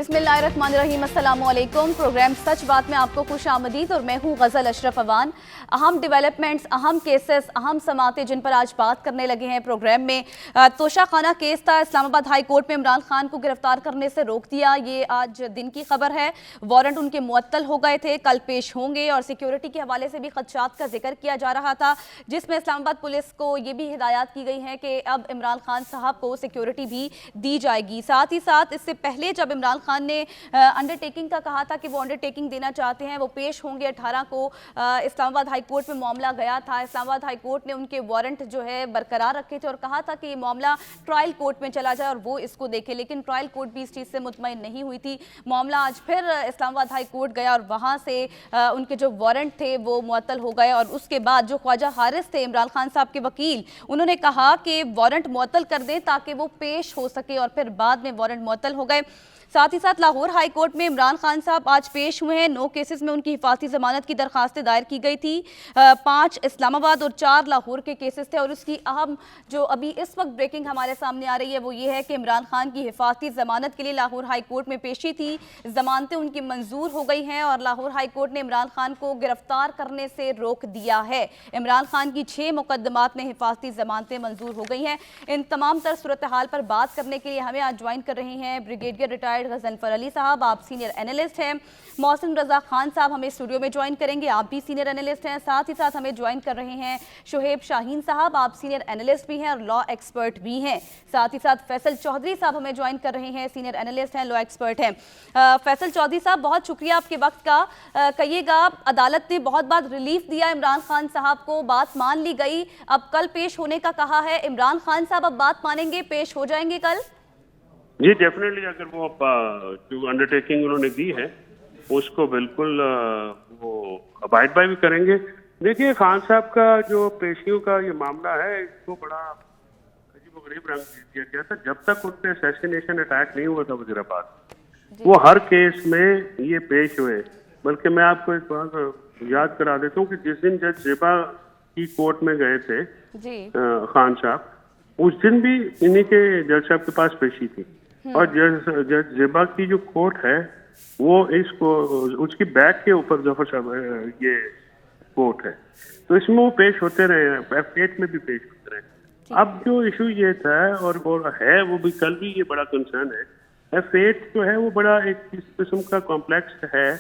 बिस्मिल्लाहिर्रहमानिर्रहीम, अस्सलाम वालेकुम। प्रोग्राम सच बात में आपको खुश आमदीद और मैं हूँ गज़ल अशरफ अवान। अहम डेवलपमेंट्स, अहम केसेस, अहम समातें जिन पर आज बात करने लगे हैं प्रोग्राम में। तोशाखाना केस था, इस्लामाबाद हाई कोर्ट में इमरान खान को गिरफ्तार करने से रोक दिया। ये आज दिन की खबर है। वारंट उनके मुअत्तल हो गए थे, कल पेश होंगे। और सिक्योरिटी के हवाले से भी खदशात का जिक्र किया जा रहा था, जिसमें इस्लामाबाद पुलिस को ये भी हिदायत की गई है कि अब इमरान खान साहब को सिक्योरिटी भी दी जाएगी। साथ ही साथ इससे पहले जब इमरान खान ने अंडरटेकिंग का कहा था कि वो अंडरटेकिंग देना चाहते हैं, वो पेश होंगे 18 को। इस्लामाबाद हाई कोर्ट में मामला गया था। इस्लामाबाद हाई कोर्ट ने उनके वारंट जो है बरकरार रखे थे और कहा था कि ये मामला ट्रायल कोर्ट में चला जाए और वो इसको देखे, लेकिन ट्रायल कोर्ट भी इस चीज़ से मुतमईन नहीं हुई थी। मामला आज फिर इस्लामाबाद हाई कोर्ट गया और वहाँ से उनके जो वारंट थे वो मुअत्तल हो गए। और उसके बाद जो ख्वाजा हारिस थे, इमरान खान साहब के वकील, उन्होंने कहा कि वारंट मुअत्तल कर दें ताकि वो पेश हो सके, और फिर बाद में वारंट मुअत्तल हो गए। साथ ही साथ लाहौर हाई कोर्ट में इमरान खान साहब आज पेश हुए हैं। 9 केसेस में उनकी हिफाजती जमानत की दरखास्तें दायर की गई थी। 5 इस्लामाबाद और 4 लाहौर के केसेस थे। और उसकी अहम जो अभी इस वक्त ब्रेकिंग हमारे सामने आ रही है वो ये है कि इमरान खान की हिफाजती जमानत के लिए लाहौर हाई कोर्ट में पेशी थी। जमानतें उनकी मंजूर हो गई हैं और लाहौर हाई कोर्ट ने इमरान खान को गिरफ्तार करने से रोक दिया है। इमरान खान की 6 मुकदमात में हिफाजती जमानतें मंजूर हो गई हैं। इन तमाम तर सूरत हाल पर बात करने के लिए हमें आज ज्वाइन कर रहे हैं ब्रिगेडियर रिटायर्ड गजनफर अली साहब, आप सीनियर एनालिस्ट हैं। मोहसिन रजा खान साहब हमें स्टूडियो में ज्वाइन करेंगे, आप भी सीनियर एनालिस्ट हैं। साथ ही साथ हमें ज्वाइन कर रहे हैं शुहेब शाहीन साहब, आप सीनियर एनालिस्ट भी हैं और लॉ एक्सपर्ट भी हैं। साथ ही साथ फैसल चौधरी साहब हमें ज्वाइन कर रहे हैं, सीनियर एनालिस्ट हैं, लॉ एक्सपर्ट हैं। फैसल चौधरी साहब, बहुत शुक्रिया आपके वक्त का। कहिएगा, अदालत ने बहुत बार रिलीफ दिया इमरान खान साहब को, बात मान ली गई, अब कल पेश होने का कहा है। इमरान खान साहब अब बात मानेंगे, पेश हो जाएंगे कल? जी डेफिनेटली, अगर वो जो अंडरटेकिंग उन्होंने दी है उसको बिल्कुल वो अबाइड बाय भी करेंगे। देखिए, खान साहब का जो पेशियों का ये मामला है, इसको बड़ा अजीबोगरीब रंग दिया गया था जब तक उन पे असैसिनेशन अटैक नहीं हुआ था वजीराबाद। वो हर केस में ये पेश हुए। बल्कि मैं आपको एक बात याद करा देता हूँ कि जिस दिन जज जेबा की कोर्ट में गए थे खान साहब, उस दिन भी इन्हीं के जज साहब के पास पेशी थी। और जज जेबा की जो कोर्ट है वो इसको उसकी बैक के ऊपर जफर साहब ये कोर्ट है, तो इसमें वो पेश होते रहे, F8 में भी पेश होते रहे। अब जो इशू ये था और वो है, वो भी कल भी ये बड़ा कंसर्न है। F8 जो है वो बड़ा एक इस किस्म का कॉम्प्लेक्स है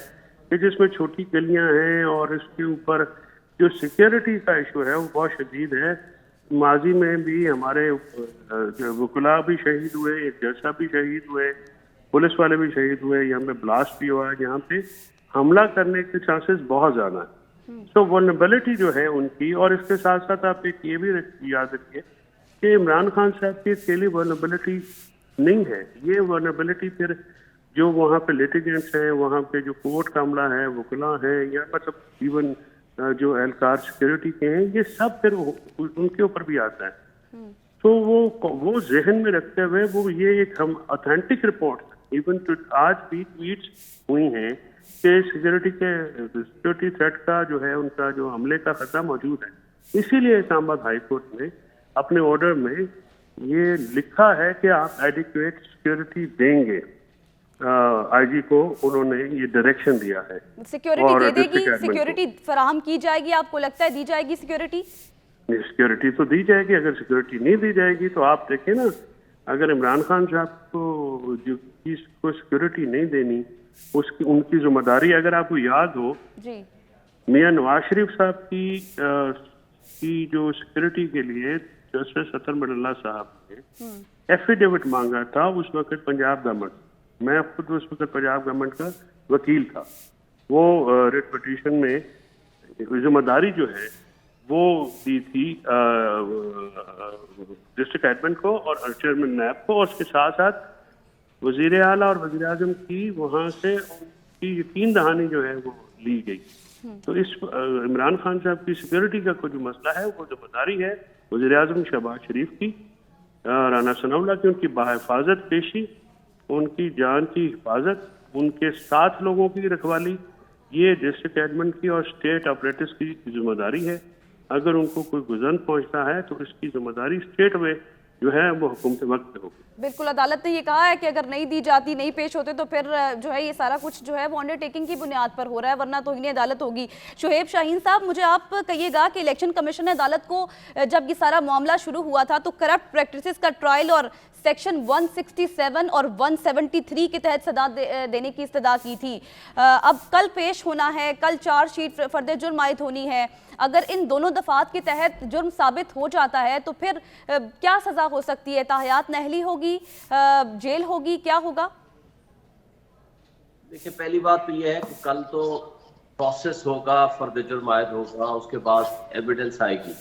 कि जिसमें छोटी गलियां हैं और इसके ऊपर जो सिक्योरिटी का इशू है वो बहुत शदीद है। माजी में भी हमारे वकला भी शहीद हुए, एक जज साहब भी शहीद हुए, पुलिस वाले भी शहीद हुए, यहाँ पे ब्लास्ट भी हुआ है, यहाँ पे हमला करने के चांसेस बहुत ज्यादा है। तो वल्नरेबिलिटी जो है उनकी, और इसके साथ साथ आप एक ये भी याद रखिए कि इमरान खान साहब की अकेली वल्नरेबिलिटी नहीं है, ये वल्नरेबिलिटी फिर जो वहाँ पे लिटिगेंट्स हैं, वहाँ पे जो कोर्ट का अमला है, वकला है, या मतलब इवन जो एहलकार सिक्योरिटी के हैं, ये सब फिर उनके ऊपर भी आता है। तो वो जहन में रखते हुए वो ये एक हम ऑथेंटिक रिपोर्ट इवन आज भी ट्वीट्स हुई हैं कि सिक्योरिटी थ्रेट का जो है, उनका जो हमले का खतरा मौजूद है। इसीलिए इस्लामाबाद हाई कोर्ट ने अपने ऑर्डर में ये लिखा है कि आप एडिक्वेट सिक्योरिटी देंगे। आईजी को उन्होंने ये डायरेक्शन दिया है। सिक्योरिटी दे देगी, सिक्योरिटी फराहम की जाएगी, आपको लगता है दी जाएगी सिक्योरिटी? सिक्योरिटी तो दी जाएगी। अगर सिक्योरिटी नहीं दी जाएगी तो आप देखें ना, अगर इमरान खान साहब को जो को सिक्योरिटी नहीं देनी, उसकी उनकी जिम्मेदारी, अगर आपको याद हो जी, मियां नवाज शरीफ साहब की जो सिक्योरिटी के लिए जस्टिस अतर मडल्ला साहब ने एफिडेविट मांगा था उस वक्त पंजाब गवर्नमेंट, मैं खुद उस वक्त पंजाब गवर्नमेंट का वकील था। वो रिट पिटीशन में जिम्मेदारी जो है वो दी थी डिस्ट्रिक्ट एडमिन को और चेयरमैन नैब को, और उसके साथ साथ वजीर आला और वजीर आजम की वहाँ से उनकी यकीन दहानी जो है वो ली गई। तो इस इमरान खान साहब की सिक्योरिटी का कोई जो मसला है वो जिम्मेदारी है वजीर आजम शहबाज शरीफ की, राना सनाउल्लाह की, उनकी बाहिफाजत पेशी, उनकी जान की हिफाजत, उनके 7 लोगों की रखवाली, ये डिस्ट्रिक्ट एडमिन की और स्टेट ऑपरेटर्स की जिम्मेदारी है। अगर उनको कोई गुजन पहुंचता है तो इसकी जिम्मेदारी स्टेट वे जो है वो हुकूमत वक्त पे होगी। बिल्कुल, अदालत ने ये कहा है कि अगर नहीं दी जाती, नहीं पेश होते तो फिर जो है ये सारा कुछ जो है वो अंडरटेकिंग की बुनियाद पर हो रहा है, वरना तो इन्हें अदालत होगी। शुएब शाहीन साहब, मुझे आप कहिएगा कि इलेक्शन कमीशन ने अदालत को जब ये सारा मामला शुरू हुआ था तो करप्ट प्रैक्टिसेस का ट्रायल और सेक्शन 167 और 173 के तहत सजा देने की इस्तदा की थी। अब कल पेश होना है, कल चार्जशीट फर्द जुर्म आयद होनी है। अगर इन दोनों दफात के तहत जुर्म साबित हो जाता है तो फिर क्या सजा हो सकती है? ताहयात नहली होगी, जेल होगी, क्या होगा? देखिए, पहली बात तो यह है कि कल तो प्रोसेस होगा, फर्द जुर्म आयद होगा, उसके बाद एविडेंस आएगी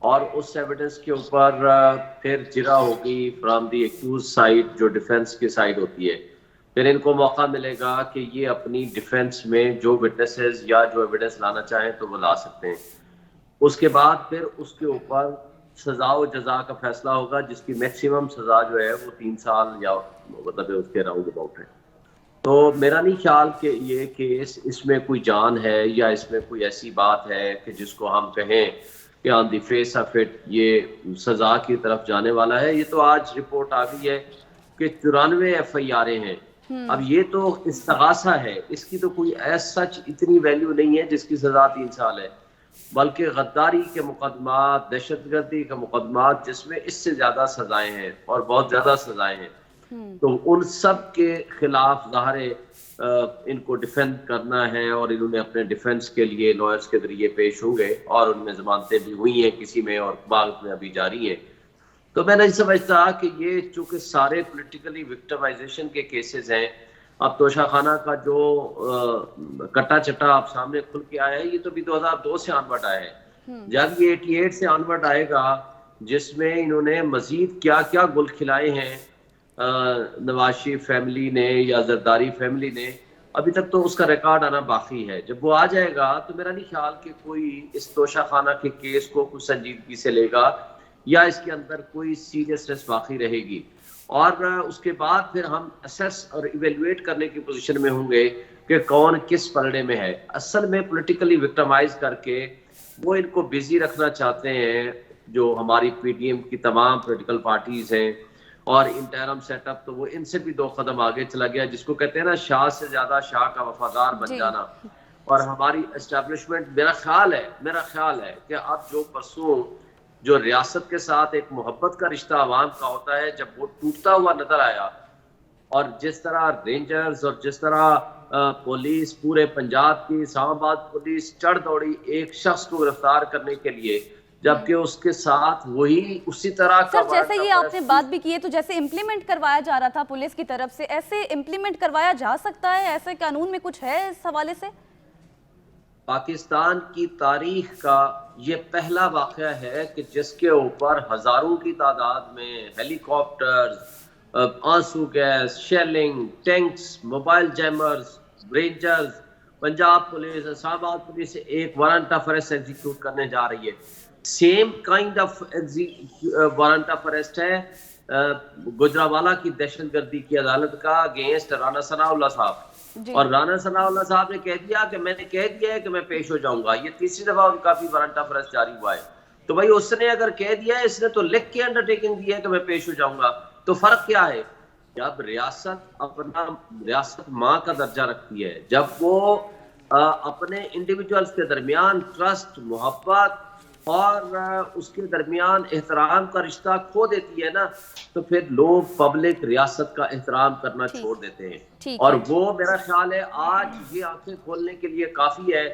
और उस एविडेंस के ऊपर फिर जिरा होगी फ्रॉम दी एक्यूज साइड, जो डिफेंस की साइड होती है। फिर इनको मौका मिलेगा कि ये अपनी डिफेंस में जो विटनेसेस या जो एविडेंस लाना चाहें तो वो ला सकते हैं। उसके बाद फिर उसके ऊपर सजा व जजा का फैसला होगा, जिसकी मैक्सिमम सजा जो है वो 3 साल या मतलब उसके राउंड अबाउट है। तो मेरा नहीं ख्याल कि ये केस इसमें कोई जान है या इसमें कोई ऐसी बात है कि जिसको हम कहें कि on the face of it ये सजा की तरफ जाने वाला है। ये तो आज रिपोर्ट आ गई है कि 94 FIR हैं। अब ये तो इस्तगासा है, इसकी तो कोई एज सच इतनी वैल्यू नहीं है जिसकी सजा 3 साल है, बल्कि गद्दारी के मुकदमात, दहशतगर्दी के मुकदमात जिसमें इससे ज्यादा सजाएं हैं और बहुत ज्यादा सजाएं हैं, तो उन सब के खिलाफ ज़ाहिर इनको डिफेंड करना है और इन्होंने अपने डिफेंस के लिए लॉयर्स के जरिए पेश होंगे और उनमें जमानतें भी हुई हैं किसी में और बाद में अभी जारी है। तो मैं नहीं समझता कि ये चूंकि सारे पॉलिटिकली विक्टिमाइजेशन के केसेस हैं, अब तोशा खाना का जो कट्टा चट्टा आप सामने खुल के आया है, ये तो भी 2002 से ऑनवर्ड आया है। जब ये 88 से ऑनवर्ड आएगा, जिसमें इन्होंने मजीद क्या क्या गुल खिलाए हैं नवाज शरीफ फैमिली ने या जरदारी फैमिली ने, अभी तक तो उसका रिकॉर्ड आना बाकी है। जब वो आ जाएगा तो मेरा नहीं ख्याल कि कोई इस तोशा खाना के केस को कुछ संजीदगी से लेगा या इसके अंदर कोई सीरियसनेस बाकी रहेगी। और उसके बाद फिर हम असेस और इवेल्युएट करने की पोजीशन में होंगे कि कौन किस पलड़े में है। असल में पॉलिटिकली विक्टिमाइज करके वो इनको बिजी रखना चाहते हैं, जो हमारी PDM की तमाम पॉलिटिकल पार्टीज हैं, और इंटरम सेटअप तो वो इनसे भी 2 कदम आगे चला गया, जिसको कहते हैं ना शाह से ज्यादा शाह का वफादार बन जाना। और हमारी एस्टेब्लिशमेंट, मेरा ख्याल है कि अब जो परसों जो रियासत के साथ एक मोहब्बत का रिश्ता आवाम का होता है, जब वो टूटता हुआ नजर आया, और जिस तरह रेंजर्स और जिस तरह पुलिस पूरे पंजाब की इस्लामाबाद पुलिस चढ़ दौड़ी एक शख्स को गिरफ्तार करने के लिए, जबकि उसके साथ वही उसी तरह का सर, जैसे ये आपने बात भी की है, तो जैसे इम्प्लीमेंट करवाया जा रहा था पुलिस की तरफ से, ऐसे इम्प्लीमेंट करवाया जा सकता है? ऐसे कानून में कुछ है इस हवाले से? पाकिस्तान की तारीख का ये पहला वाक़या है कि जिसके ऊपर हजारों की तादाद में हेलीकॉप्टर्स, आंसू gas, shelling, tanks, mobile jammers, rangers, Punjab police, Islamabad police एक वारंट ऑफ अरेस्ट एग्जीक्यूट करने जा रही है। Same kind of warrant of arrest है गुजरावाला की दहशतगर्दी की अदालत का अगेंस्ट राना सनाउल्लाह साहब, और राना सनाउल्लाह साहब ने कह दिया कि मैंने कह दिया है कि मैं पेश हो जाऊंगा। ये 3री दफा उनका भी वारंट ऑफ अरेस्ट जारी हुआ है। तो भाई उसने अगर कह दिया है, इसने तो लिख के अंडरटेकिंग दी है कि मैं पेश हो जाऊंगा, तो फर्क क्या है? जब रियासत माँ का दर्जा रखती है, जब वो अपने इंडिविजुअल्स के दरमियान ट्रस्ट, मोहब्बत और उसके दरमियान एहतराम का रिश्ता खो देती है ना, तो फिर लोग पब्लिक रियासत का एहतराम करना छोड़ देते हैं। और वो मेरा ख्याल है आज ये आंखें खोलने के लिए काफी है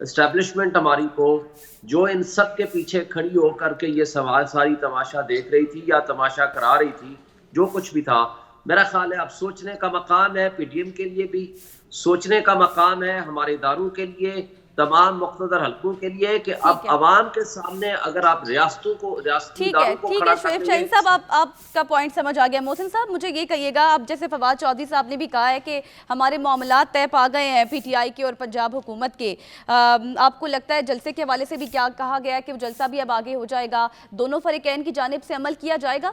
एस्टेब्लिशमेंट हमारी को, जो इन सब के पीछे खड़ी होकर के ये सारी तमाशा देख रही थी या तमाशा करा रही थी, जो कुछ भी था। मेरा ख्याल है अब सोचने का मकाम है PDM के लिए भी, सोचने का मकाम है हमारे इदारों के लिए, तमाम मुख्तदर हल्कों के लिए, कि अब अवाम के सामने अगर आप रियासतों को ठीक है शुएब शाहीन साहब, आपका पॉइंट समझ आ गया। मोहसिन साहब, मुझे ये कहिएगा, अब जैसे फवाद चौधरी साहब ने भी कहा है कि हमारे मामलात तय पा गए हैं PTI के और पंजाब हुकूमत के, आपको लगता है जलसे के हवाले से भी क्या कहा गया है कि वो जलसा भी अब आगे हो जाएगा, दोनों फरीकैन की जानिब से अमल किया जाएगा?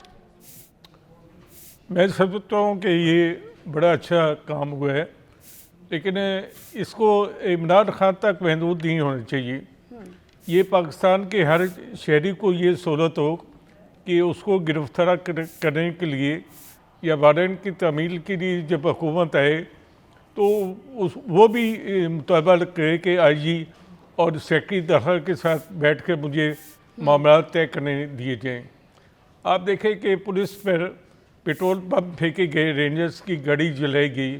मैं समझता हूँ कि ये बड़ा अच्छा काम हुआ है, लेकिन इसको इमरान खान तक महदूद नहीं होना चाहिए। ये पाकिस्तान के हर शहरी को ये सहूलत हो कि उसको गिरफ्तार करने के लिए या वारंट की तामील के लिए जब हुकूमत आए तो वो भी मुतालबा करे कि आईजी और सेक्रेटरी दफा के साथ बैठ कर मुझे मामला तय करने दिए जाएं। आप देखें कि पुलिस पर पेट्रोल पंप फेंके गए, रेंजर्स की गाड़ी जलाई गई।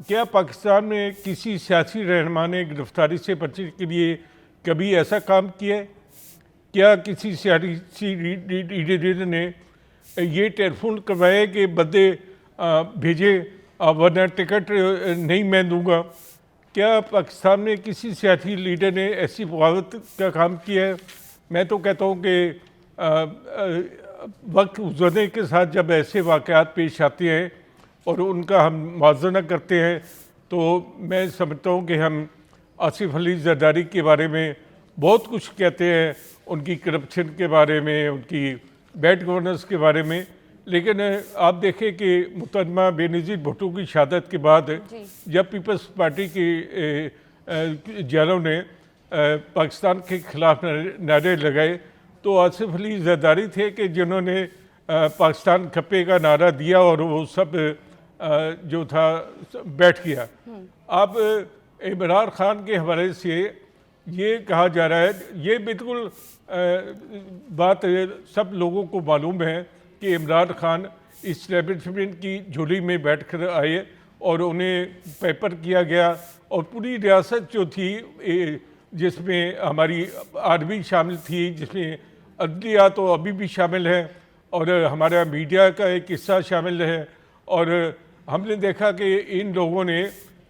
क्या पाकिस्तान में किसी सियासी रहनुमा ने गिरफ्तारी से बचने के लिए कभी ऐसा काम किया है? क्या किसी सियासी लीडर ने ये टेलीफोन करवाया कि बंदे भेजे वरना टिकट नहीं मैं दूंगा? क्या पाकिस्तान में किसी सियासी लीडर ने ऐसी बगावत का काम किया है? मैं तो कहता हूँ कि वक्त गुजरने के साथ जब ऐसे वाक़यात पेश आते हैं और उनका हम मुआवजा करते हैं तो मैं समझता हूँ कि हम आसिफ अली जरदारी के बारे में बहुत कुछ कहते हैं, उनकी करप्शन के बारे में, उनकी बैड गवर्नेंस के बारे में, लेकिन आप देखें कि मुकदमा बेनज़ीर भुट्टो की शहादत के बाद जब पीपल्स पार्टी के जैलों ने पाकिस्तान के ख़िलाफ़ नारे लगाए तो आसिफ अली जरदारी थे कि जिन्होंने पाकिस्तान खप्पे का नारा दिया और वो सब जो था बैठ गया। अब इमरान खान के हवाले से ये कहा जा रहा है, ये बिल्कुल बात सब लोगों को मालूम है कि इमरान खान इस्टेब्लिशमेंट की झोली में बैठकर आए और उन्हें पेपर किया गया और पूरी रियासत जो थी जिसमें हमारी आर्मी शामिल थी, जिसमें अदलिया तो अभी भी शामिल है और हमारा मीडिया का एक हिस्सा शामिल है, और हमने देखा कि इन लोगों ने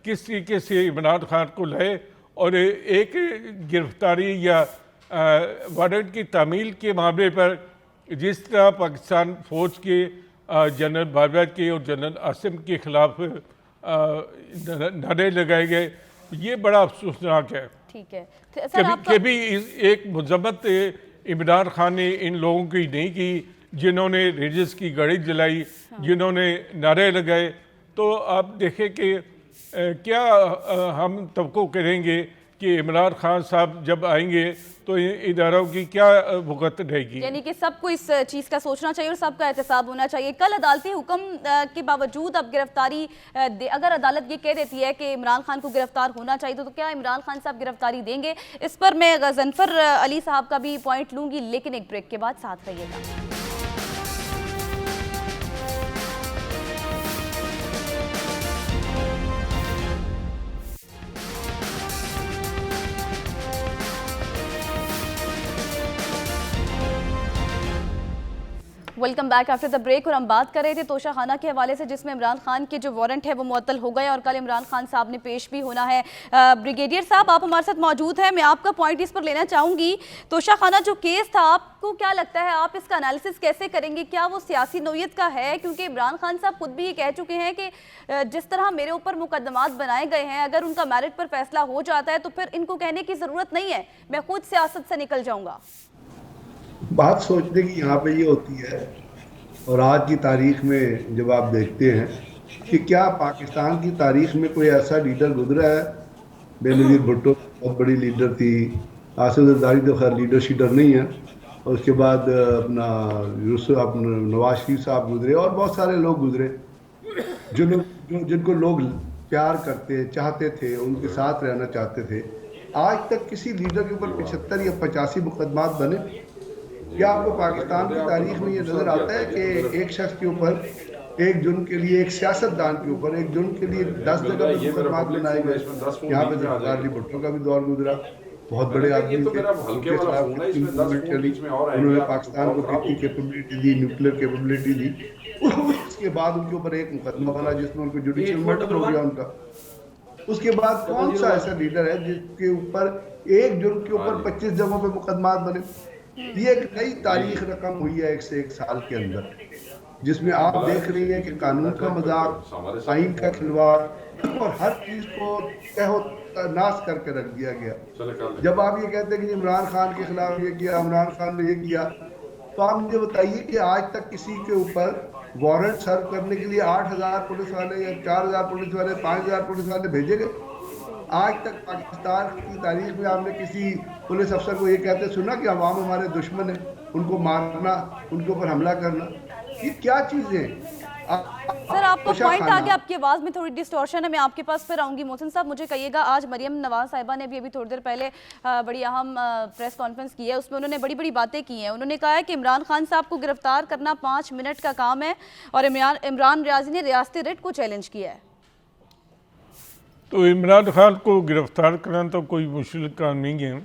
किस तरीके से इमरान खान को लाए और एक गिरफ्तारी या वारंट की तामील के मामले पर जिस तरह पाकिस्तान फ़ौज के जनरल बाजवा के और जनरल आसिम के ख़िलाफ़ नारे लगाए गए, ये बड़ा अफसोसनाक है। ठीक है सर, कभी एक मजम्मत इमरान खान ने इन लोगों की नहीं की जिन्होंने रेंजर्स की गाड़ी जलाई, जिन्होंने नारे लगाए। तो आप देखें कि क्या हम तवक्को करेंगे कि इमरान खान साहब जब आएंगे तो इदारों की क्या भुगत रहेगी? यानी कि सबको इस चीज़ का सोचना चाहिए और सबका एहतसाब होना चाहिए। कल अदालती हुक्म के बावजूद अब गिरफ्तारी अगर अदालत ये कह देती है कि इमरान खान को गिरफ्तार होना चाहिए तो क्या इमरान खान साहब गिरफ्तारी देंगे? इस पर मैं गजनफर अली साहब का भी पॉइंट लूँगी, लेकिन एक ब्रेक के बाद साथ रहिएगा। Welcome back after the break. और हम बात कर रहे थे तोशा खाना के हवाले से जिसमें इमरान खान के जो वारंट है वो मुअत्तल हो गए और कल इमरान खान साहब ने पेश भी होना है। ब्रिगेडियर साहब आप हमारे साथ मौजूद हैं, मैं आपका पॉइंट इस पर लेना चाहूँगी। तोशा खाना जो केस था, आपको क्या लगता है, आप इसका एनालिसिस कैसे करेंगे? क्या वो सियासी नौयत का है? क्योंकि इमरान खान साहब खुद भी ये कह चुके हैं कि जिस तरह मेरे ऊपर मुकदमात बनाए गए हैं, अगर उनका मेरिट पर फैसला हो जाता है तो फिर इनको कहने की ज़रूरत नहीं है, मैं खुद सियासत से निकल जाऊँगा। बात सोचने की यहाँ पे ये होती है, और आज की तारीख में जब आप देखते हैं कि क्या पाकिस्तान की तारीख में कोई ऐसा लीडर गुजरा है? बेनज़ीर भुट्टो बहुत बड़ी लीडर थी, आसिफ जरदारी तो खैर लीडर शीडर नहीं है, और उसके बाद अपना नवाज शरीफ साहब गुजरे और बहुत सारे लोग गुजरे जिनको लोग प्यार करते चाहते थे, उनके साथ रहना चाहते थे। आज तक किसी लीडर के ऊपर 75 या 85 मुकदमात बने? क्या आपको पाकिस्तान की तारीख में ये नजर आता है कि एक शख्स के ऊपर, एक जुर्म के लिए, एक सियासतदान के ऊपर एक जुर्म के लिए 10 जगह पर मुकदमात बनाए गए? यहाँ पे जरदारी भुट्टो का भी दौर गुजरा, बहुत बड़े आदमी थे, उनके खिलाफ मूवमेंट चली, उन्होंने पाकिस्तान को कितनी कैपेबिलिटी दी, न्यूक्लियर कैपेबिलिटी दी। उसके बाद उनके ऊपर एक मुकदमा बना जिसमें उनको जुडिशियल मर्डर हो गया उनका। उसके बाद कौन सा ऐसा लीडर है जिसके ऊपर एक जुर्म के ऊपर 25 जगहों पे मुकदमात बने? ये एक नई तारीख रकम हुई है 1 से 1 साल के अंदर, जिसमें आप देख रही हैं कि कानून का मजाक, आइन का खिलवाड़ और हर चीज को तहो नाश करके रख दिया गया। जब आप ये कहते हैं कि इमरान खान के खिलाफ ये किया, इमरान खान ने ये किया, तो आप मुझे बताइए कि आज तक किसी के ऊपर वारंट सर्व करने के लिए 8000 पुलिस वाले या 4000 पुलिस वाले, 5000 पुलिस वाले भेजे गए? आज तक पाकिस्तान की तारीख में आपने किसी पुलिस अफसर को ये कहते सुना कि अवाम हमारे दुश्मन है? उनको मारना, उनके ऊपर हमला करना, ये क्या चीजें? सर आपका पॉइंट आ गया, आपकी आवाज़ में थोड़ी डिस्टॉर्शन है, मैं आपके पास फिर आऊंगी। मोहसिन साहब मुझे कहिएगा, आज मरियम नवाज साहिबा ने भी अभी थोड़ी देर पहले बड़ी अहम प्रेस कॉन्फ्रेंस की है, उसमें उन्होंने बड़ी बड़ी बातें की हैं। उन्होंने कहा है कि इमरान खान साहब को गिरफ्तार करना 5 मिनट का काम है और इमरान रियाजी ने रियासती रिट को चैलेंज किया है। तो इमरान खान को गिरफ्तार करना तो कोई मुश्किल काम नहीं है,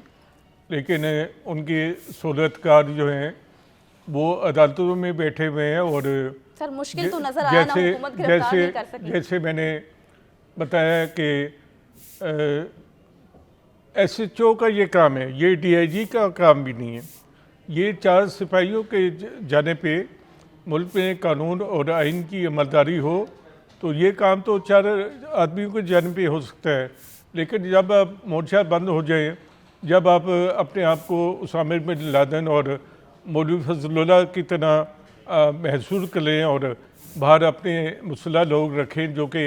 लेकिन उनके सूरतकार जो हैं वो अदालतों में बैठे हुए हैं और सर मुश्किल तो नजर आया ना, हुकूमत गिरफ्तार नहीं कर सकी। जैसे मैंने बताया कि SHO का ये काम है, ये DIG का काम भी नहीं है। ये 4 सिपाहियों के जाने पे मुल्क में कानून और आइन की अमलदारी हो, तो ये काम तो 4 आदमियों के जाने पे हो सकता है। लेकिन जब आप मोर्चा बंद हो जाए, जब आप अपने आप को उसामा बिन लादेन और मौलवी फजलुल्लाह की तरह महसूस कर लें और बाहर अपने मुसल्लह लोग रखें जो कि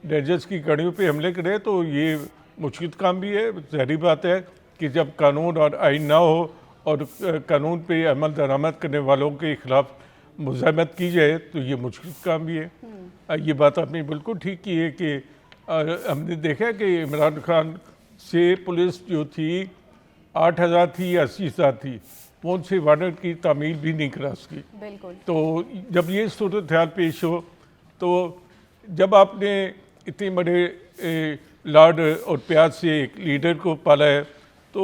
डेजर्स की कड़ियों पे हमले करें, तो ये मुश्किल काम भी है। ज़ाहिर बात है कि जब कानून और आइन ना हो और कानून पे अमल दरामद करने वालों के ख़िलाफ़ मुज़ाहमत की जाए तो ये मुश्किल काम भी है। ये बात आपने बिल्कुल ठीक की है कि हमने देखा कि इमरान खान से पुलिस जो थी 8,000 थी या 80,000 थी, वो उनसे वारंट की तामील भी नहीं करा सकी। बिल्कुल। तो जब ये सूरत हाल पेश हो, तो जब आपने इतने बड़े लाड और प्यार से एक लीडर को पाला है, तो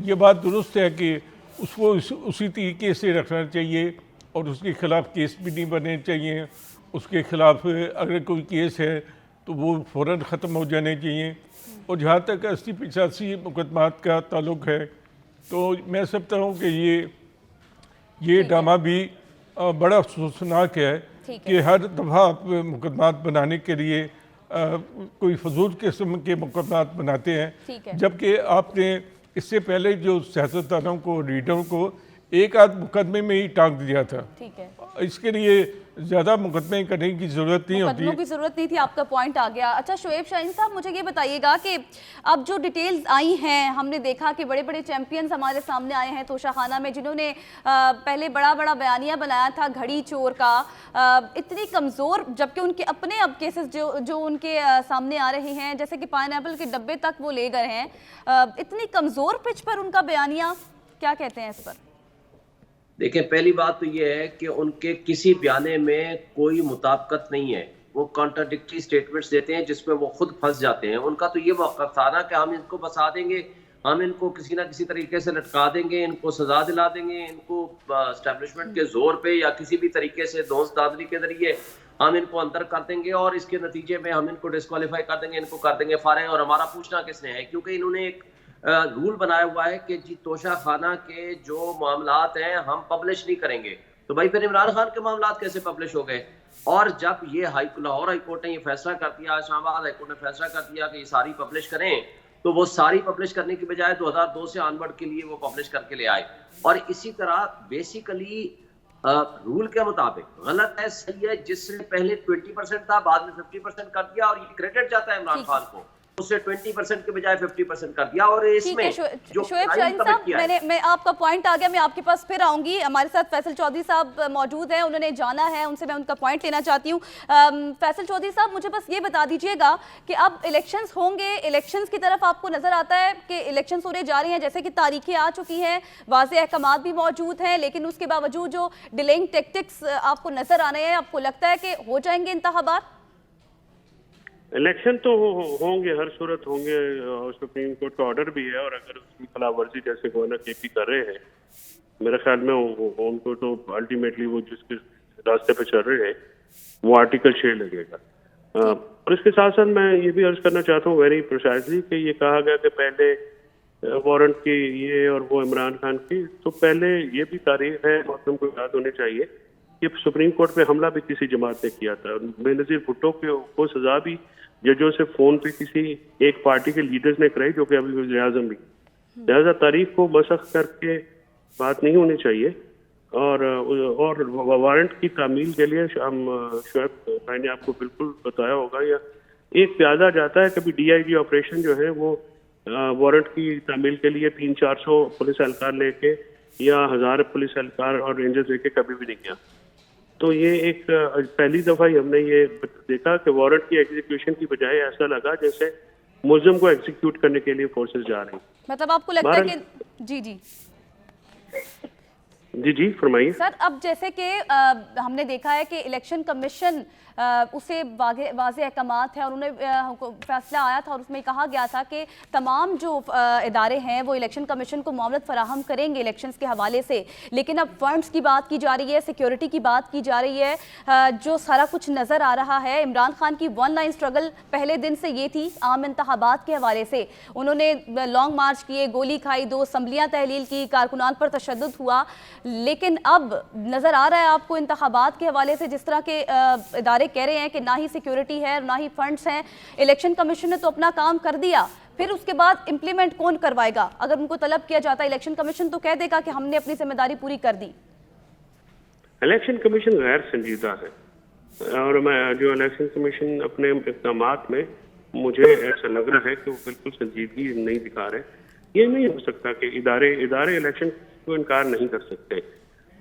ये बात दुरुस्त है कि उसको उसी तरीके से रखना चाहिए और उसके ख़िलाफ़ केस भी नहीं बनने चाहिए। उसके ख़िलाफ़ अगर कोई केस है तो वो फ़ौरन ख़त्म हो जाने चाहिए। और जहाँ तक 80-85 मुकदमात का ताल्लुक़ है, तो मैं समझता हूँ कि ये ड्रामा भी बड़ा अफसोसनाक है कि हर दफ़ा आप मुकदमात बनाने के लिए कोई फजूल किस्म के मुकदमात बनाते हैं, जबकि आपने इससे पहले जो सियासतदानों को, लीडरों को एक आध मुकदमे में ही टांग दिया था। ठीक है, इसके लिए ज़्यादा मुकदमे करने की ज़रूरत नहीं होती, मुकदमों की ज़रूरत नहीं थी। आपका पॉइंट आ गया। अच्छा शोएब शाहीन साहब, मुझे ये बताइएगा कि अब जो डिटेल्स आई हैं, हमने देखा कि बड़े बड़े चैंपियंस हमारे सामने आए हैं तोशाखाना में, जिन्होंने पहले बड़ा बड़ा बयानिया बनाया था घड़ी चोर का, इतनी कमज़ोर, जबकि उनके अपने अब केसेस जो उनके सामने आ रहे हैं, जैसे कि पाइनएप्पल के डब्बे तक वो ले गए हैं, इतनी कमज़ोर पिच पर उनका बयानिया, क्या कहते हैं इस पर? देखिए, पहली बात तो ये है कि उनके किसी बयाने में कोई मुताबिकत नहीं है। वो कॉन्ट्राडिक्टरी स्टेटमेंट्स देते हैं जिसमें वो खुद फंस जाते हैं। उनका तो ये मौक़िफ़ था ना कि हम इनको फंसा देंगे, हम इनको किसी ना किसी तरीके से लटका देंगे, इनको सजा दिला देंगे, इनको एस्टेब्लिशमेंट के जोर पे या किसी भी तरीके से दोस्त दादरी के जरिए हम इनको अंदर कर देंगे और इसके नतीजे में हम इनको डिस्क्वालीफाई कर देंगे, इनको कर देंगे फारिग। और हमारा पूछना किसने है? क्योंकि इन्होंने एक रूल बनाया हुआ है कि जी तोशाखाना के जो मामलात हैं हम पब्लिश नहीं करेंगे। तो भाई फिर इमरान खान के मामलात कैसे पब्लिश हो गए? और जब ये लाहौर हाई कोर्ट ने ये फैसला कर दिया, इस्लामाबाद हाई कोर्ट ने फैसला कर दिया कि ये सारी पब्लिश करें, तो वो सारी पब्लिश करने की बजाय 2002 से ऑनवर्ड के लिए वो पब्लिश करके ले आए। और इसी तरह बेसिकली रूल के मुताबिक गलत है, सही है, जिससे पहले 20% था बाद में 50% कर दिया और ये क्रेडिट जाता है इमरान खान को, उससे 20% के बजाय 50% कर दिया। और इसमें जो शोएब शाहीन साहब, मैं आपका पॉइंट आ गया, मैं आपके पास फिर आऊंगी। हमारे साथ फैसल चौधरी साहब मौजूद हैं, उन्होंने जाना है, उनसे मैं उनका पॉइंट लेना चाहती हूँ। फैसल चौधरी साहब, मुझे बस ये बता दीजिएगा कि अब इलेक्शंस होंगे, इलेक्शंस की तरफ आपको नजर आता है कि इलेक्शंस होने जा रही हैं, जैसे कि तारीखें आ चुकी हैं, वाज़ेह अहकामात भी मौजूद हैं, लेकिन उसके बावजूद जो डिलेइंग टैक्टिक्स आपको नजर आने हैं, आपको लगता है कि हो जाएंगे इंतखाबात? इलेक्शन तो होंगे, हर सूरत होंगे, और सुप्रीम कोर्ट का ऑर्डर भी है। और अगर उसकी खिलाफ वर्जी जैसे गवर्नर केपी कर रहे हैं, मेरे ख्याल में उनको तो अल्टीमेटली वो जिसके रास्ते पे चल रहे हैं वो आर्टिकल 6 लगेगा। और इसके साथ साथ मैं ये भी अर्ज करना चाहता हूँ वेरी प्रिसाइजली कि ये कहा गया कि पहले वारंट की ये और वो इमरान खान की, तो पहले ये भी तारीख है, मौसम को याद होनी चाहिए कि सुप्रीम कोर्ट पे हमला भी किसी जमात ने किया था। बेनज़ीर भुट्टो को सजा भी जजों से फोन पे किसी एक पार्टी के लीडर्स ने कराई, जो कि अभी वज़ीर आज़म भी। लिहाजा तारीख को मसख करके बात नहीं होनी चाहिए। और वारंट की तामील के लिए हम शोएब भाई ने आपको बिल्कुल बताया होगा, या एक प्यादा जाता है कभी DIG ऑपरेशन जो है वो वारंट की तामील के लिए 300-400 पुलिस एहलकार लेके या 1000 पुलिस एहलकार और रेंजर्स लेके कभी भी नहीं गया। तो ये एक पहली दफा ही हमने ये देखा कि वारंट की एग्जीक्यूशन की बजाय ऐसा लगा जैसे मुलजिम को एग्जीक्यूट करने के लिए फोर्सेस जा रही। मतलब आपको लगता है कि जी जी जी फरमाइए सर, अब जैसे कि हमने देखा है कि इलेक्शन कमीशन उसे वाज़े अहकामात है और उन्हें फैसला आया था और उसमें कहा गया था कि तमाम जो इदारे हैं वो इलेक्शन कमीशन को मामलत फराहम करेंगे इलेक्शंस के हवाले से, लेकिन अब फंड्स की बात की जा रही है, सिक्योरिटी की बात की जा रही है, जो सारा कुछ नज़र आ रहा है। इमरान खान की वन लाइन स्ट्रगल पहले दिन से ये थी आम इंतखाबात के हवाले से, उन्होंने लॉन्ग मार्च किए, गोली खाई, 2 असम्बलियाँ तहलील की, कारकुनान पर तशद्दुद हुआ, लेकिन अब नज़र आ रहा है आपको इंतखाबात के हवाले से जिस तरह के इदारे कह रहे हैं कि ना ही सिक्योरिटी है ना ही फंड्स हैं, इलेक्शन कमीशन ने तो अपना काम कर दिया, फिर उसके बाद इंप्लीमेंट कौन करवाएगा? अगर उनको तलब किया जाता है इलेक्शन कमीशन तो कह देगा कि हमने अपनी जिम्मेदारी पूरी कर दी। इलेक्शन कमीशन गैर संजीदा है और मैं जो इलेक्शन कमीशन अपने इक़दामात में मुझे ऐसा लग रहा है कि वो बिल्कुल संजीदगी नहीं दिखा रहे। ये नहीं हो सकता कि इदारे इलेक्शन को इनकार नहीं कर सकते,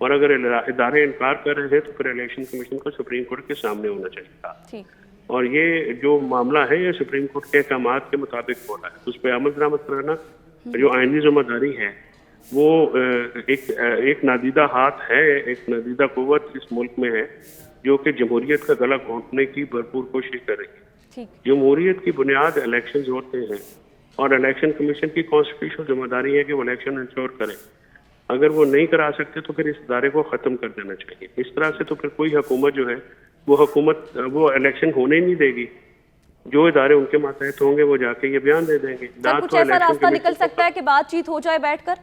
और अगर इदारे इनकार कर रहे हैं तो फिर इलेक्शन कमीशन को सुप्रीम कोर्ट के सामने होना चाहिए। और ये जो मामला है ये सुप्रीम कोर्ट के अहकामात के मुताबिक हो रहा है, उस पर अमल दरामद कराना जो आईनी जिम्मेदारी है वो एक नादीदा हाथ है, एक नादीदा कुव्वत इस मुल्क में है जो कि जमहूरियत का गला घोंटने की भरपूर कोशिश कर रही है। जमहूरियत की बुनियाद इलेक्शन होते हैं और इलेक्शन कमीशन की कॉन्स्टिट्यूशनल जिम्मेदारी है कि वो इलेक्शन इंश्योर करें। अगर वो नहीं करा सकते तो फिर इस इदारे को ख़त्म कर देना चाहिए। इस तरह से तो फिर कोई हुकूमत जो है वो इलेक्शन होने ही नहीं देगी। जो इदारे उनके मातहत होंगे वो जाके ये बयान दे देंगे। सर, कुछ ऐसा रास्ता निकल सकता है कि बातचीत हो जाए बैठकर?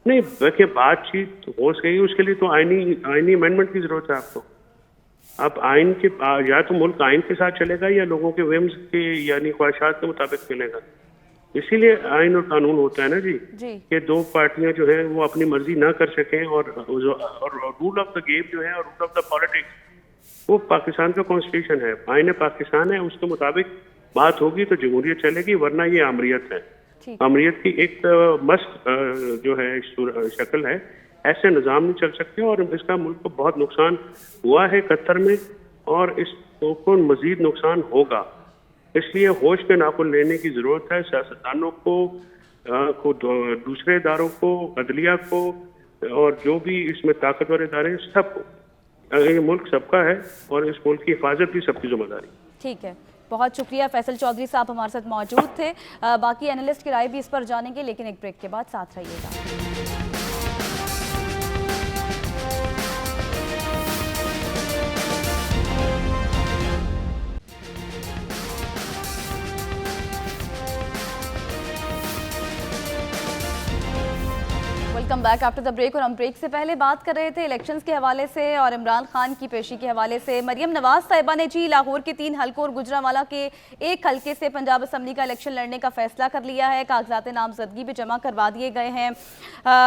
नहीं, देखिए बातचीत हो सकेगी, उसके लिए तो आईनी अमेंडमेंट की जरूरत है आपको। आप आइन के या तो मुल्क आइन के साथ चलेगा या लोगों के विम्स के यानी ख्वाहिशात के मुताबिक चलेगा। इसीलिए आइन और कानून होता है ना जी कि 2 पार्टियां जो है वो अपनी मर्जी ना कर सकें, और रूल ऑफ द गेम जो है और रूल ऑफ द पॉलिटिक्स वो पाकिस्तान का कॉन्स्टिट्यूशन है, आइन पाकिस्तान है, उसके मुताबिक बात होगी तो जमहूरियत चलेगी, वरना ये आमरीत है। आमरीत की एक मस्त जो है शक्ल है, ऐसे निज़ाम नहीं चल सकते और इसका मुल्क को बहुत नुकसान हुआ है कतर में और इसको मजीद नुकसान होगा। इसलिए होश के नाखुन लेने की जरूरत है सियासतदानों को दूसरे इदारों को, अदलिया को और जो भी इसमें ताकतवर इदारे हैं सबको। ये मुल्क सबका है और इस मुल्क की हिफाजत भी सबकी जिम्मेदारी। ठीक है, बहुत शुक्रिया। फैसल चौधरी साहब हमारे साथ मौजूद थे। बाकी एनालिस्ट की राय भी इस पर जानेंगे, लेकिन एक ब्रेक के बाद साथ रहिएगा। Welcome back after the break. और हम ब्रेक से पहले बात कर रहे थे इलेक्शंस के हवाले से और इमरान खान की पेशी के हवाले से। मरियम नवाज साहिबा ने जी लाहौर के 3 हलकों और गुजरांवाला के 1 हलके से पंजाब असम्बली का इलेक्शन लड़ने का फैसला कर लिया है। कागजात नामजदगी भी जमा करवा दिए गए हैं।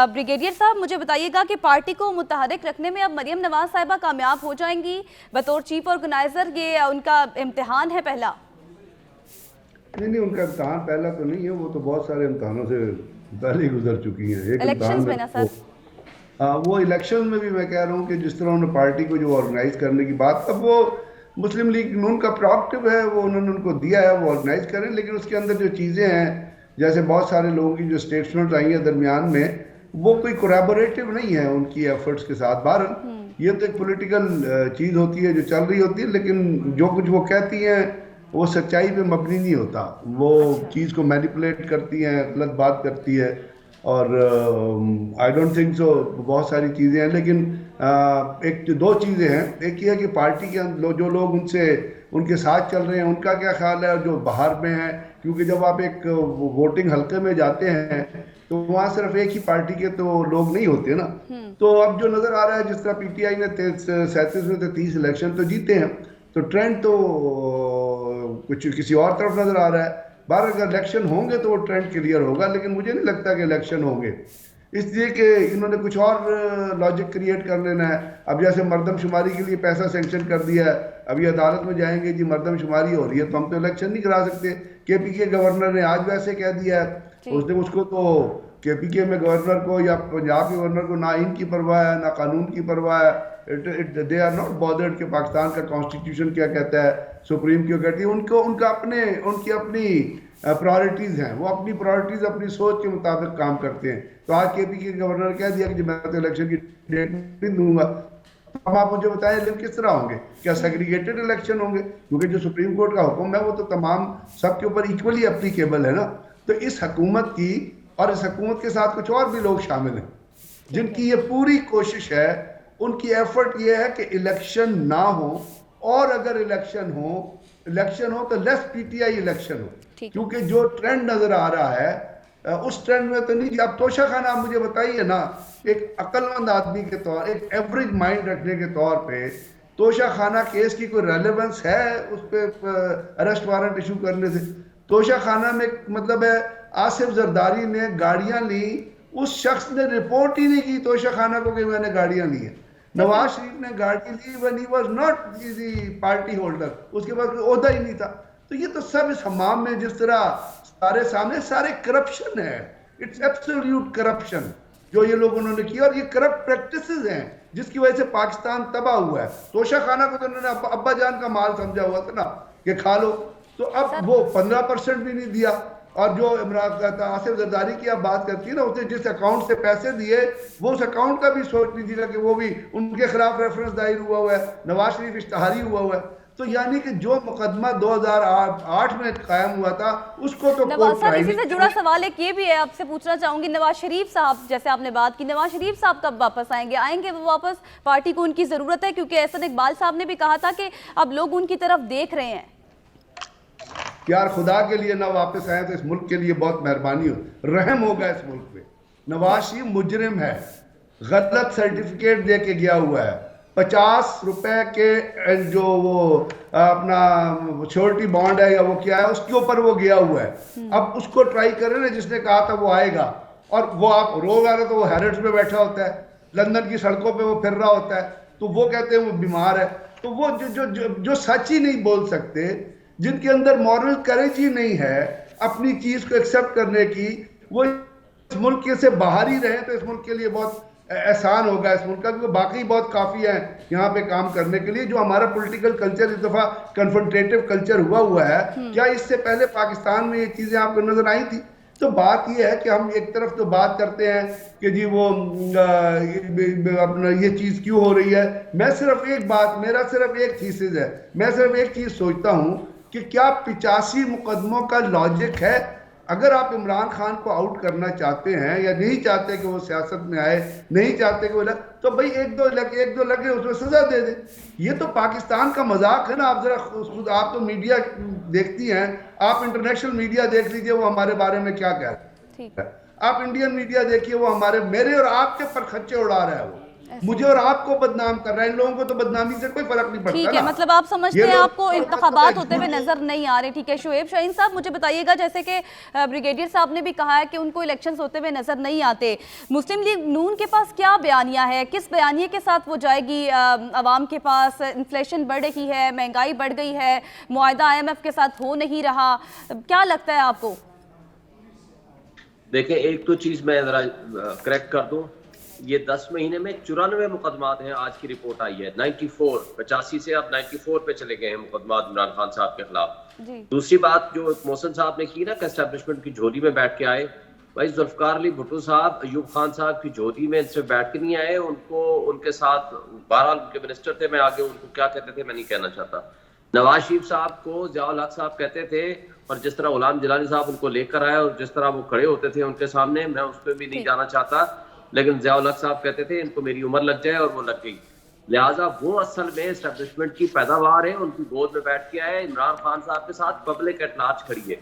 ब्रिगेडियर साहब, मुझे बताइएगा कि पार्टी को मुतहरिक रखने में अब मरियम नवाज साहिबा कामयाब हो जाएंगी बतौर चीफ ऑर्गेनाइजर? ये उनका इम्तिहान है पहला? नहीं, उनका इम्तिहान पहला तो नहीं है, वो तो बहुत सारे इम्तिहानों से पहले गुजर चुकी हैं। एक इलेक्शंस में ना सर, वो इलेक्शन में भी मैं कह रहा हूँ कि जिस तरह उन्होंने पार्टी को जो ऑर्गेनाइज करने की बात, अब वो मुस्लिम लीग नून का प्रोएक्टिव है, वो उन्होंने उनको दिया है वो ऑर्गेनाइज करें, लेकिन उसके अंदर जो चीज़ें हैं जैसे बहुत सारे लोगों की जो स्टेटमेंट आई है दरमियान में, वो कोई कोलैबोरेटिव नहीं है उनकी एफर्ट्स के साथ। बहरहाल ये तो एक पॉलिटिकल चीज़ होती है जो चल रही होती है, लेकिन जो कुछ वो कहती हैं वो सच्चाई पे मबनी नहीं होता, वो चीज़ को मैनिपुलेट करती हैं, गलत बात करती है। और आई डोंट थिंक सो, बहुत सारी चीज़ें हैं, लेकिन एक 2 चीज़ें हैं। एक ये है कि पार्टी के जो लोग उनके साथ चल रहे हैं उनका क्या ख्याल है, और जो बाहर में है, क्योंकि जब आप एक वोटिंग हल्के में जाते हैं तो वहाँ सिर्फ एक ही पार्टी के तो लोग नहीं होते ना। तो अब जो नज़र आ रहा है, जिस तरह PTI ने 37 में से 30 इलेक्शन तो जीते हैं, तो ट्रेंड तो कुछ किसी और तरफ नजर आ रहा है। बाहर अगर इलेक्शन होंगे तो वो ट्रेंड क्लियर होगा, लेकिन मुझे नहीं लगता कि इलेक्शन होंगे। इसलिए कि इन्होंने कुछ और लॉजिक क्रिएट कर लेना है। अब जैसे मर्दमशुमारी के लिए पैसा सेंक्शन कर दिया है, अभी अदालत में जाएंगे जी मर्दमशुमारी हो रही है तो हम तो इलेक्शन नहीं करा सकते। केपीके गवर्नर ने आज वैसे कह दिया है, उसने उसको तो केपीके में गवर्नर को या पंजाब के गवर्नर को ना इनकी परवाह है ना कानून की परवाह है। दे आर नॉट बॉदर्ड कि पाकिस्तान का कॉन्स्टिट्यूशन क्या कहता है, सुप्रीम क्यों कहती है। उनकी अपनी प्रायोरिटीज हैं, वो अपनी प्रायोरिटीज अपनी सोच के मुताबिक काम करते हैं। तो आज केपीके गवर्नर कह दिया कि मैं तो इलेक्शन की डेट नहीं दूंगा। अब आप मुझे बताएं इलेक्शन किस तरह होंगे, क्या सेग्रीगेटेड इलेक्शन होंगे? क्योंकि जो सुप्रीम कोर्ट का हुक्म है वो तो तमाम सबके ऊपर इक्वली एप्लीकेबल है ना। तो इस हुकूमत की और इस हुकूमत के साथ कुछ और भी लोग शामिल हैं जिनकी ये पूरी कोशिश है, उनकी एफर्ट ये है कि इलेक्शन ना हो, और अगर इलेक्शन हो तो लेस पीटीआई इलेक्शन हो। क्योंकि जो ट्रेंड नजर आ रहा है उस ट्रेंड में तो नहीं। अब तोशा खान आप मुझे बताइए ना, एक अक्लमंद आदमी के तौर, एक एवरेज माइंड रखने के तौर पे तोशा खाना केस की कोई रेलेवेंस है उस पर अरेस्ट वारंट इशू करने से? तोशा खाना में मतलब है आसिफ जरदारी ने गाड़ियां ली, उस शख्स ने रिपोर्ट ही नहीं की तोशा खाना को कि मैंने गाड़ियां ली है। नवाज शरीफ ने गाड़ी ली when he was not the party holder, उसके पास कोई ओहदा ही नहीं था। तो ये तो सब इस हमाम में जिस तरह सारे सामने सारे करप्शन है, इट्स एब्सोल्यूट करप्शन जो ये लोग उन्होंने किया, और ये करप्ट प्रैक्टिसेस हैं जिसकी वजह से पाकिस्तान तबाह हुआ है। तोशा खाना को तो उन्होंने अब्बा जान का माल समझा हुआ था ना कि खा लो, तो अब वो 15% भी नहीं दिया। और जो इमरान आसिफ जरदारी की आप बात करती है ना, उसने जिस अकाउंट से पैसे दिए वो उस अकाउंट का भी सोच लीजिएगा कि वो भी उनके खिलाफ रेफरेंस दायर हुआ है, नवाज शरीफ इश्तहारी हुआ है। तो यानी कि जो मुकदमा 2008 में कायम हुआ था उसको तो नवाज साहब, इसी से जुड़ा सवाल एक ये भी है, आपसे पूछना चाहूंगी, नवाज शरीफ साहब जैसे आपने बात की, नवाज शरीफ साहब कब वापस आएंगे वो वापस? पार्टी को उनकी जरूरत है, क्योंकि एहसन इकबाल साहब ने भी कहा था कि अब लोग उनकी तरफ देख रहे हैं। यार खुदा के लिए ना वापस आए तो इस मुल्क के लिए बहुत मेहरबानी हो, रहम होगा इस मुल्क पे। नवाज शरीफ मुजरिम है, गलत सर्टिफिकेट दे के गया हुआ है, 50 रुपए के जो वो अपना श्योरिटी बॉन्ड है या वो क्या है उसके ऊपर वो गया हुआ है। अब उसको ट्राई करें ना, जिसने कहा था वो आएगा, और वो आप रोज आ रहे तो वो हैरिट्स में बैठा होता है, लंदन की सड़कों पे वो फिर रहा होता है, तो वो कहते हैं वो बीमार है। तो वो जो सच ही नहीं बोल सकते, जिनके अंदर मॉरल करेज ही नहीं है अपनी चीज को एक्सेप्ट करने की, वो इस मुल्क से बाहर ही रहे तो इस मुल्क के लिए बहुत एहसान होगा इस मुल्क का, क्योंकि बाकी बहुत काफी है यहाँ पे काम करने के लिए। जो हमारा पॉलिटिकल कल्चर इस दफा कन्फ्रंटेटिव कल्चर हुआ है, क्या इससे पहले पाकिस्तान में ये चीजें आपको नजर आई थी? तो बात ये है कि हम एक तरफ तो बात करते हैं कि जी वो अपना ये चीज क्यों हो रही है। मैं सिर्फ एक बात, मेरा सिर्फ एक थीसिस है, मैं सिर्फ एक चीज सोचता हूँ कि क्या 85 मुकदमों का लॉजिक है? अगर आप इमरान खान को आउट करना चाहते हैं या नहीं चाहते कि वो सियासत में आए, नहीं चाहते कि वो तो भाई एक दो लगे उसमें सजा दे दे। ये तो पाकिस्तान का मजाक है ना। आप जरा खुद, आप तो मीडिया देखती हैं, आप इंटरनेशनल मीडिया देख लीजिए वो हमारे बारे में क्या कह रहा है, आप इंडियन मीडिया देखिए वो हमारे मेरे और आपके पर खच्चे उड़ा रहा है, वो मुझे और आपको बदनाम कर रहा है। इन लोगों को तो बदनामी से कोई फर्क नहीं पड़ता। ठीक है, मतलब आप समझते हैं आपको इंतखाबात होते हुए नजर नहीं आ रहे। ठीक है, शुएब शाहीन साहब मुझे बताइएगा, जैसे कि ब्रिगेडियर साहब ने भी कहा है कि उनको इलेक्शंस होते हुए नजर नहीं आते, मुस्लिम लीग नून के पास क्या बयानिया है, किस बयानिए के साथ वो जाएगी अवाम के पास? इन्फ्लेशन बढ़ रही है, महंगाई बढ़ गई है, मुआहदा IMF के साथ हो नहीं रहा, क्या लगता है आपको? देखिए, एक तो चीज मैं जरा करेक्ट कर दूं, ये 10 महीने में 94 मुकदमात हैं, आज की रिपोर्ट आई है 94, 85 से अब 94 पे चले गए हैं मुकदमात इमरान खान साहब के खिलाफ। दूसरी बात जो मोहसिन साहब ने की ना कि एस्टेब्लिशमेंट की झोली में बैठ के आए, भाई जुल्फकार अली भुट्टो साहब अयूब खान साहब की झोली में सिर्फ बैठ के नहीं आए, उनको उनके साथ 12 उनके मिनिस्टर थे, मैं आगे उनको क्या कहते थे मैं नहीं कहना चाहता। नवाज शरीफ साहब को ज़ियाउल हक साहब कहते थे, और जिस तरह गुलाम जिलानी साहब उनको लेकर आए और जिस तरह वो खड़े होते थे उनके सामने, मैं उस पर भी नहीं जाना चाहता, लेकिन ज़ियाउल हक साहब कहते थे इनको मेरी उम्र लग जाए, और वो लग गई। लिहाजा वो असल में एस्टेब्लिशमेंट की पैदावार है, उनकी गोद में बैठ के आए, इमरान खान साहब के साथ पब्लिक एट लार्ज खड़ी है।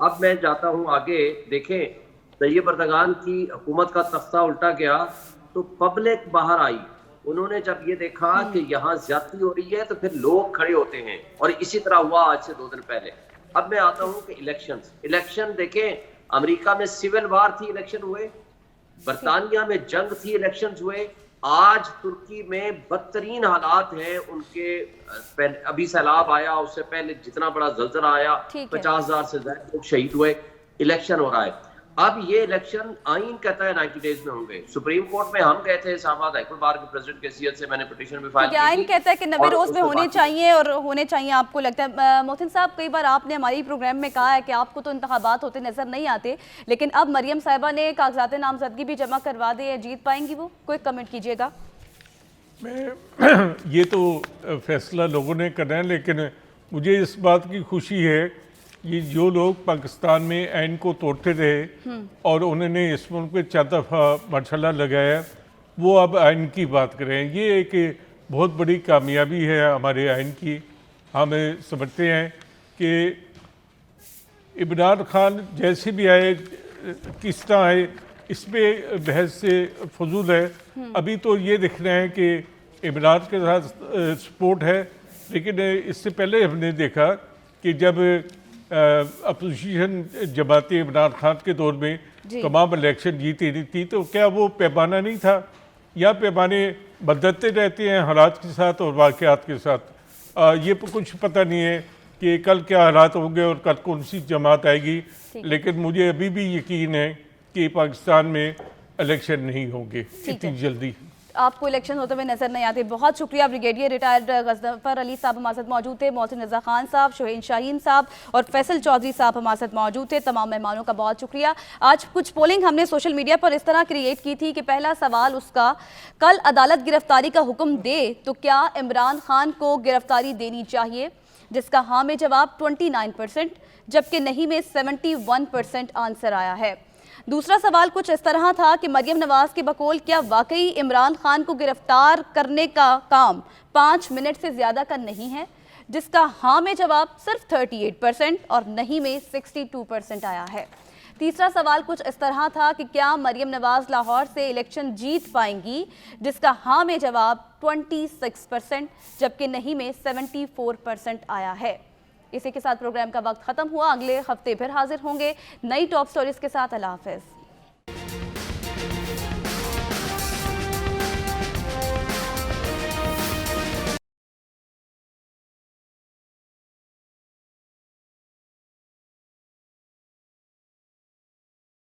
अब मैं जाता हूँ आगे, देखें तैयब अर्दगान की हुकूमत का तख्ता उल्टा गया तो पब्लिक बाहर आई, उन्होंने जब ये देखा कि यहाँ ज्यादती हो रही है तो फिर लोग खड़े होते हैं, और इसी तरह हुआ आज से 2 दिन पहले। अब मैं आता हूँ कि इलेक्शन देखें, अमेरिका में सिविल वार थी, इलेक्शन हुए, बरतानिया में जंग थी, इलेक्शंस हुए। आज तुर्की में बदतरीन हालात हैं उनके। अभी सैलाब आया, उससे पहले जितना बड़ा जलजला आया, 50,000 से ज्यादा लोग शहीद हुए। इलेक्शन हो रहा है। अब ये इलेक्शन आईन कहता है 90 डेज में होंगे। सुप्रीम कोर्ट में हम गए थे, इस्लामाबाद हाईकोर्ट बार के प्रेसिडेंट की हैसियत से मैंने पिटीशन भी फाइल की थी। आईन कहता है कि 90 रोज में होने चाहिए, और होने चाहिए। आपको लगता है मोहसिन साहब, कई बार आपने हमारी प्रोग्राम में कहा है कि आपको तो इंतखाबात होते नजर नहीं आते, लेकिन अब मरियम साहिबा ने कागजात नामजदगी भी जमा करवा दी, जीत पाएंगी वो? कोई कमेंट कीजिएगा। मैं ये तो फैसला लोगों ने करना है, लेकिन मुझे इस बात की खुशी है ये जो लोग पाकिस्तान में आइन को तोड़ते रहे और उन्होंने इस मुल्क पे 4 दफ़ा माशाल्लाह लगाया, वो अब आइन की बात करें। ये एक बहुत बड़ी कामयाबी है हमारे आइन की। हम समझते हैं कि इमरान खान जैसे भी आए, किस तरह आए, इस पर बहस से फजूल है। अभी तो ये दिख रहे हैं कि इमरान के साथ सपोर्ट है, लेकिन इससे पहले हमने देखा कि जब अपोजिशन जमातें इमरान खान के दौर में तमाम इलेक्शन जीती नहीं थी, तो क्या वो पैमाना नहीं था? या पैमाने बदलते रहते हैं हालात के साथ और वाक़यात के साथ। ये कुछ पता नहीं है कि कल क्या हालात होंगे और कल कौन सी जमात आएगी, लेकिन मुझे अभी भी यकीन है कि पाकिस्तान में इलेक्शन नहीं होंगे इतनी जल्दी। आपको इलेक्शन होते हुए नजर नहीं आते। बहुत शुक्रिया। ब्रिगेडियर रिटायर्ड गजनफर अली साहब हमारे साथ मौजूद थे, मोहसिन रजा खान साहब, शोहेन शाहीन साहब और फैसल चौधरी साहब हमारे साथ मौजूद थे। तमाम मेहमानों का बहुत शुक्रिया। आज कुछ पोलिंग हमने सोशल मीडिया पर इस तरह क्रिएट की थी कि पहला सवाल उसका, कल अदालत गिरफ्तारी का हुक्म दे तो क्या इमरान खान को गिरफ्तारी देनी चाहिए, जिसका हाँ में जवाब 29%, जबकि नहीं में 71% आंसर आया है। दूसरा सवाल कुछ इस तरह था कि मरियम नवाज के बकौल क्या वाकई इमरान खान को गिरफ्तार करने का काम 5 मिनट से ज़्यादा का नहीं है, जिसका हाँ में जवाब सिर्फ 38% और नहीं में 62% आया है। तीसरा सवाल कुछ इस तरह था कि क्या मरियम नवाज लाहौर से इलेक्शन जीत पाएंगी, जिसका हाँ में जवाब 26%, जबकि नहीं में 74% आया है। इसी के साथ प्रोग्राम का वक्त खत्म हुआ। अगले हफ्ते फिर हाजिर होंगे नई टॉप स्टोरीज के साथ। अल्लाह हाफिज़।